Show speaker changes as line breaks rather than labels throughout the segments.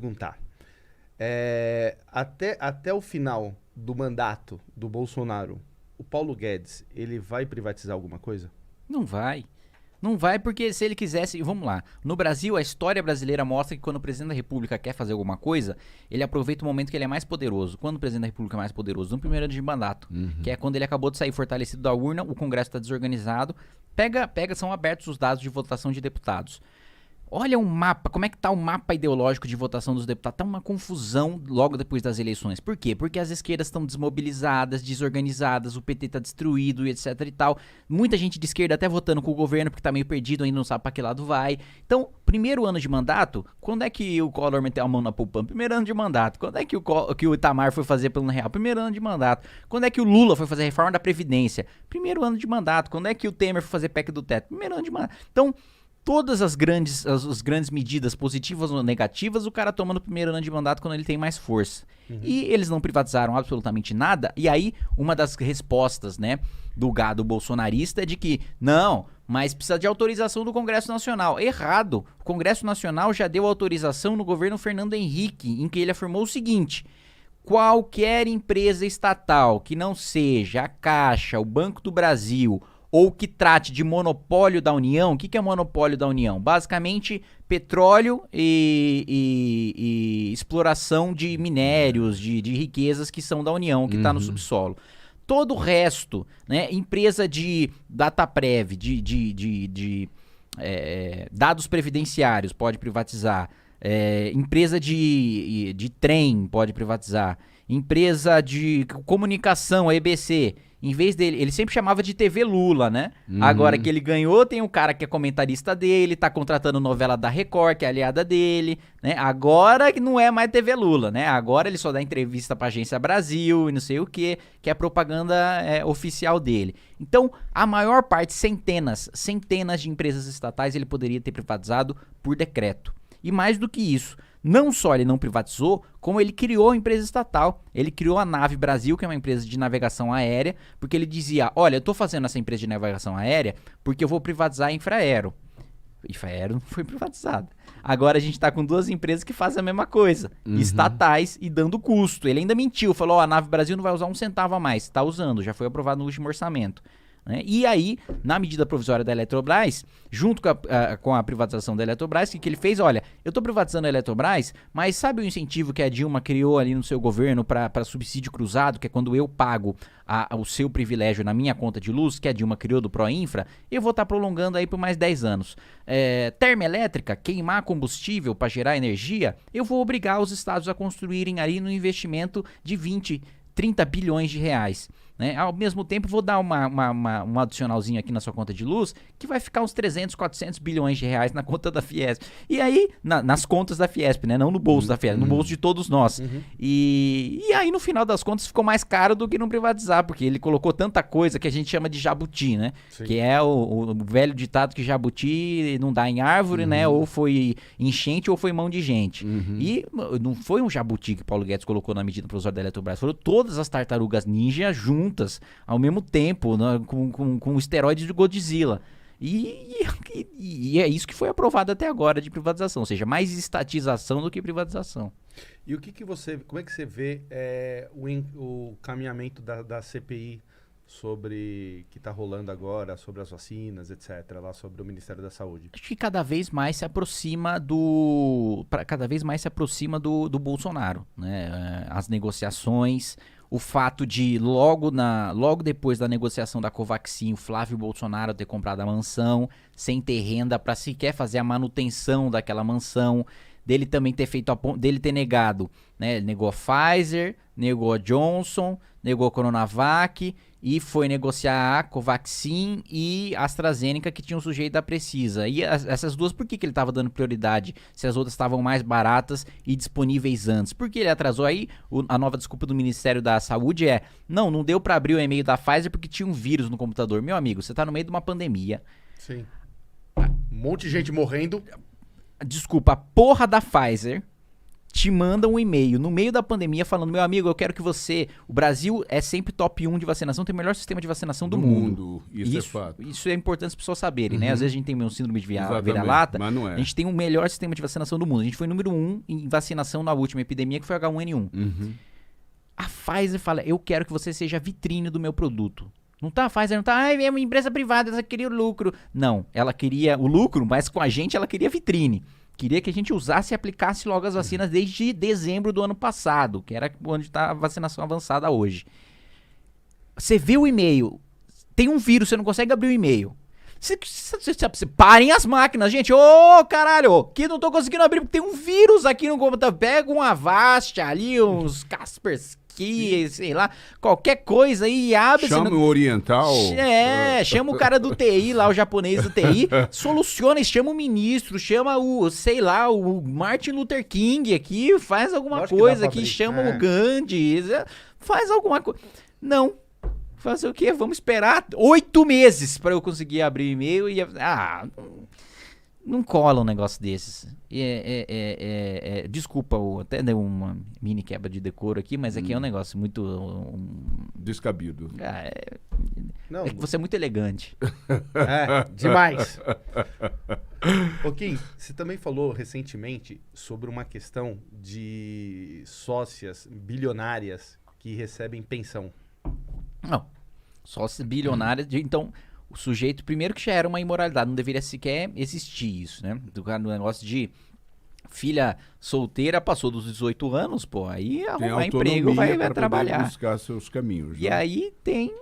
Perguntar. Até o final do mandato do Bolsonaro, o Paulo Guedes, ele vai privatizar alguma coisa?
Não vai. Não vai porque se ele quisesse... Vamos lá. No Brasil, a história brasileira mostra que quando o presidente da República quer fazer alguma coisa, ele aproveita o momento que ele é mais poderoso. Quando o presidente da República é mais poderoso? No primeiro ano de mandato. Que é quando ele acabou de sair fortalecido da urna, o Congresso está desorganizado. São abertos os dados de votação de deputados. Olha o mapa, como é que tá o mapa ideológico de votação dos deputados? Tá uma confusão logo depois das eleições. Por quê? Porque as esquerdas estão desmobilizadas, desorganizadas, o PT tá destruído e etc e tal. Muita gente de esquerda até votando com o governo porque tá meio perdido, ainda não sabe pra que lado vai. Então, primeiro ano de mandato, quando é que o Collor meteu a mão na poupança? Primeiro ano de mandato. Quando é que o Itamar foi fazer plano real? Primeiro ano de mandato. Quando é que o Lula foi fazer a reforma da Previdência? Primeiro ano de mandato. Quando é que o Temer foi fazer PEC do teto? Primeiro ano de mandato. Então... todas as grandes medidas positivas ou negativas, o cara toma no primeiro ano de mandato quando ele tem mais força. E eles não privatizaram absolutamente nada. E aí, uma das respostas, né, do gado bolsonarista é de que, não, mas precisa de autorização do Congresso Nacional. Errado. O Congresso Nacional já deu autorização no governo Fernando Henrique, em que ele afirmou o seguinte: qualquer empresa estatal que não seja a Caixa, o Banco do Brasil... ou que trate de monopólio da União. O que é monopólio da União? Basicamente, petróleo e exploração de minérios, de riquezas que são da União, que está no subsolo. Todo o resto, né, empresa de Dataprev, dados previdenciários, pode privatizar. Empresa de trem, pode privatizar. Empresa de comunicação, a EBC... em vez dele, ele sempre chamava de TV Lula, né? Agora que ele ganhou, tem um cara que é comentarista dele, tá contratando novela da Record, que é aliada dele, né? Agora que não é mais TV Lula, né? Agora ele só dá entrevista pra Agência Brasil e não sei o que é propaganda oficial dele. Então, a maior parte, centenas de empresas estatais ele poderia ter privatizado por decreto. E mais do que isso, não só ele não privatizou, como ele criou a empresa estatal. Ele criou a Nave Brasil, que é uma empresa de navegação aérea, porque ele dizia, olha, eu tô fazendo essa empresa de navegação aérea porque eu vou privatizar a Infraero. Infraero não foi privatizada. Agora a gente tá com duas empresas que fazem a mesma coisa, estatais e dando custo. Ele ainda mentiu, falou, a Nave Brasil não vai usar um centavo a mais. Tá usando, já foi aprovado no último orçamento. Né? E aí, na medida provisória da Eletrobras, junto com a privatização da Eletrobras, que ele fez? Olha, eu tô privatizando a Eletrobras, mas sabe o incentivo que a Dilma criou ali no seu governo para subsídio cruzado, que é quando eu pago o seu privilégio na minha conta de luz, que a Dilma criou do Proinfra, eu vou estar prolongando aí por mais 10 anos. Termoelétrica, queimar combustível para gerar energia, eu vou obrigar os estados a construírem ali no investimento de 30 bilhões de reais. Né? Ao mesmo tempo, vou dar um adicionalzinho aqui na sua conta de luz, que vai ficar uns 300, 400 bilhões de reais na conta da Fiesp. E aí, nas contas da Fiesp, né? Não no bolso da Fiesp, no bolso de todos nós. E aí, no final das contas, ficou mais caro do que não privatizar, porque ele colocou tanta coisa que a gente chama de jabuti, né? Sim. Que é o velho ditado que jabuti não dá em árvore, né? Ou foi enchente ou foi mão de gente. E não foi um jabuti que Paulo Guedes colocou na medida provisória da Eletrobras, foram todas as tartarugas ninja juntas ao mesmo tempo, né, com o esteroide de Godzilla. E é isso que foi aprovado até agora de privatização, ou seja, mais estatização do que privatização.
E como é que você vê o caminhamento da CPI que está rolando agora, sobre as vacinas, etc., lá sobre o Ministério da Saúde?
Acho que cada vez mais se aproxima do Bolsonaro, né? As negociações, o fato de logo depois da negociação da Covaxin, o Flávio Bolsonaro ter comprado a mansão, sem ter renda para sequer fazer a manutenção daquela mansão, dele também ter dele ter negado, né? Ele negou a Pfizer, negou a Johnson, negou a Coronavac e foi negociar a Covaxin e a AstraZeneca, que tinham sujeito da Precisa. E essas duas, por que ele estava dando prioridade se as outras estavam mais baratas e disponíveis antes? Por que ele atrasou? Aí a nova desculpa do Ministério da Saúde não deu para abrir o e-mail da Pfizer porque tinha um vírus no computador. Meu amigo, você tá no meio de uma pandemia.
Sim. Um monte de gente morrendo.
Desculpa, a porra da Pfizer te mandam um e-mail no meio da pandemia falando, meu amigo, eu quero que você... O Brasil é sempre top 1 de vacinação, tem o melhor sistema de vacinação do mundo.
Isso é fato.
Isso é importante as pessoas saberem, né? Às vezes a gente tem um síndrome de vira-lata,
mas não é.
a gente tem o melhor sistema de vacinação do mundo. A gente foi número 1 em vacinação na última epidemia, que foi H1N1. A Pfizer fala, eu quero que você seja a vitrine do meu produto. Não tá, a Pfizer não tá, é uma empresa privada, ela queria o lucro. Não, ela queria o lucro, mas com a gente ela queria vitrine. Queria que a gente usasse e aplicasse logo as vacinas desde dezembro do ano passado, que era onde está a vacinação avançada hoje. Você vê o e-mail, tem um vírus, você não consegue abrir o e-mail. Parem as máquinas, gente. Ô, caralho, que não tô conseguindo abrir porque tem um vírus aqui no computador. Pega um Avast ali, uns Kaspersky, sei lá, qualquer coisa aí e abre.
Chama o oriental.
Chama o cara do TI lá, o japonês do TI, soluciona, chama o ministro, chama o, sei lá, o Martin Luther King aqui, faz alguma coisa aqui, chama o Gandhi, faz alguma coisa. Não. Fazer o quê? Vamos esperar 8 meses pra eu conseguir abrir o e-mail e... não cola um negócio desses. Desculpa, até deu uma mini quebra de decoro aqui, mas aqui é um negócio muito...
Descabido.
Não,
é que você é muito elegante.
Demais. Ô Kim, você também falou recentemente sobre uma questão de sócias bilionárias que recebem pensão.
Não, sócias bilionárias, então o sujeito, primeiro que já era uma imoralidade, não deveria sequer existir isso, né? Do negócio de filha solteira, passou dos 18 anos, pô, aí arrumar emprego, vai trabalhar.
Buscar seus caminhos,
e aí tem,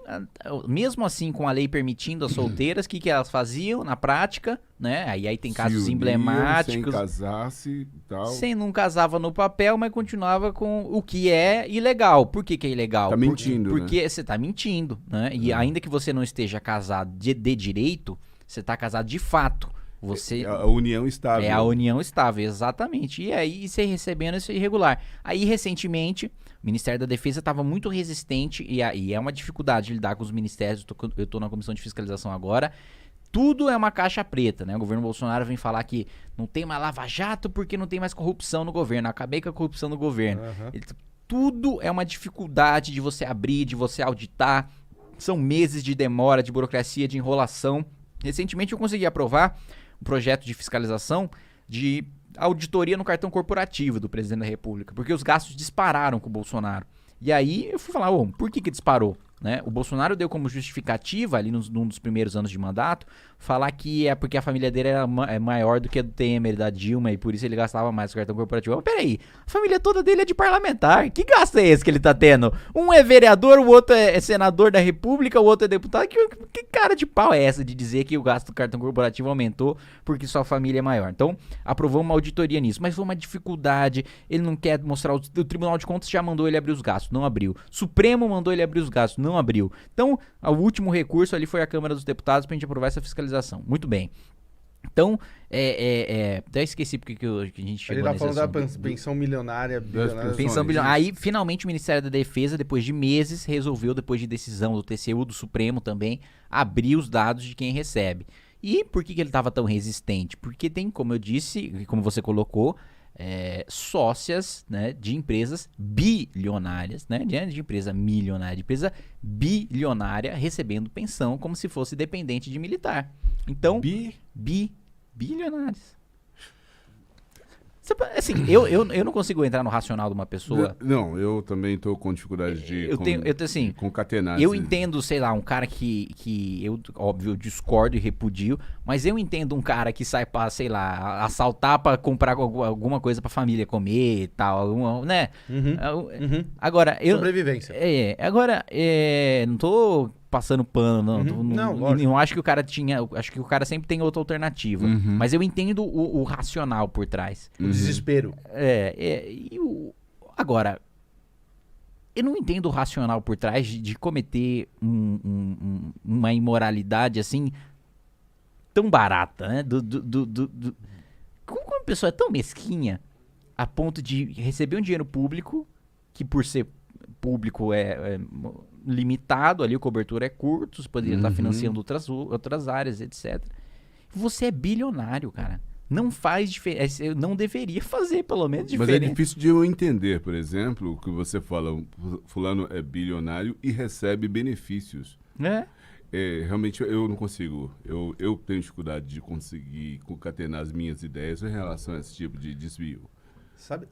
mesmo assim com a lei permitindo as solteiras, o que elas faziam na prática, né? Aí tem casos emblemáticos.
Sem casar-se e tal.
Sem não casava no papel, mas continuava com o que é ilegal. Por que é ilegal?
Tá mentindo,
porque você tá mentindo, né? E ainda que você não esteja casado de direito, você tá casado de fato. Você
a união estável.
É a união estável, exatamente. E aí você recebendo isso irregular. Aí recentemente o Ministério da Defesa estava muito resistente e é uma dificuldade lidar com os ministérios. Eu tô na comissão de fiscalização agora. Tudo é uma caixa preta, né? O governo Bolsonaro vem falar que não tem mais lava-jato porque não tem mais corrupção no governo. Acabei com a corrupção no governo. Tudo é uma dificuldade de você abrir, de você auditar. São meses de demora, de burocracia, de enrolação. Recentemente eu consegui aprovar um projeto de fiscalização de auditoria no cartão corporativo do presidente da República, porque os gastos dispararam com o Bolsonaro. E aí eu fui falar, por que disparou? Né? O Bolsonaro deu como justificativa, ali num dos primeiros anos de mandato, falar que é porque a família dele era maior do que a do Temer, da Dilma, e por isso ele gastava mais com o cartão corporativo. Mas peraí, a família toda dele é de parlamentar. Que gasto é esse que ele tá tendo? Um é vereador, o outro é senador da República, o outro é deputado. Que cara de pau é essa de dizer que o gasto do cartão corporativo aumentou porque sua família é maior? Então, aprovou uma auditoria nisso, mas foi uma dificuldade. Ele não quer mostrar. O Tribunal de Contas já mandou ele abrir os gastos, não abriu. Supremo mandou ele abrir os gastos, não abriu. Então, o último recurso ali foi a Câmara dos Deputados pra gente aprovar essa fiscalização. Muito bem. Então, até esqueci porque que a gente chegou
nesse
assunto.
Ele tá falando da pensão milionária.
Pensão bilionária. Aí, finalmente, o Ministério da Defesa, depois de meses, resolveu, depois de decisão do TCU, do Supremo também, abrir os dados de quem recebe. E por que ele estava tão resistente? Porque tem, como eu disse, como você colocou, sócias, né, de empresas bilionárias, né, de empresa milionária, de empresa bilionária recebendo pensão como se fosse dependente de militar. Então, bilionários. Assim, eu não consigo entrar no racional de uma pessoa.
Não, eu também estou com dificuldade de concatenar.
Eu entendo, sei lá, um cara que eu, óbvio, discordo e repudio, mas eu entendo um cara que sai pra, sei lá, assaltar pra comprar alguma coisa pra família comer e tal, né? Agora,
sobrevivência.
Agora, não tô passando pano, não acho que o cara acho que o cara sempre tem outra alternativa, mas eu entendo o racional por trás.
O desespero.
Agora, eu não entendo o racional por trás de cometer uma imoralidade assim tão barata, né? Como uma pessoa é tão mesquinha a ponto de receber um dinheiro público que, por ser público, é limitado, ali a cobertura é curta, você poderia estar financiando outras áreas, etc. Você é bilionário, cara. Não faz diferença. Eu não deveria fazer, pelo menos, diferença.
Mas é difícil de eu entender, por exemplo, o que você fala, fulano é bilionário e recebe benefícios. Realmente eu não consigo. Eu tenho dificuldade de conseguir concatenar as minhas ideias em relação a esse tipo de desvio.
Sabe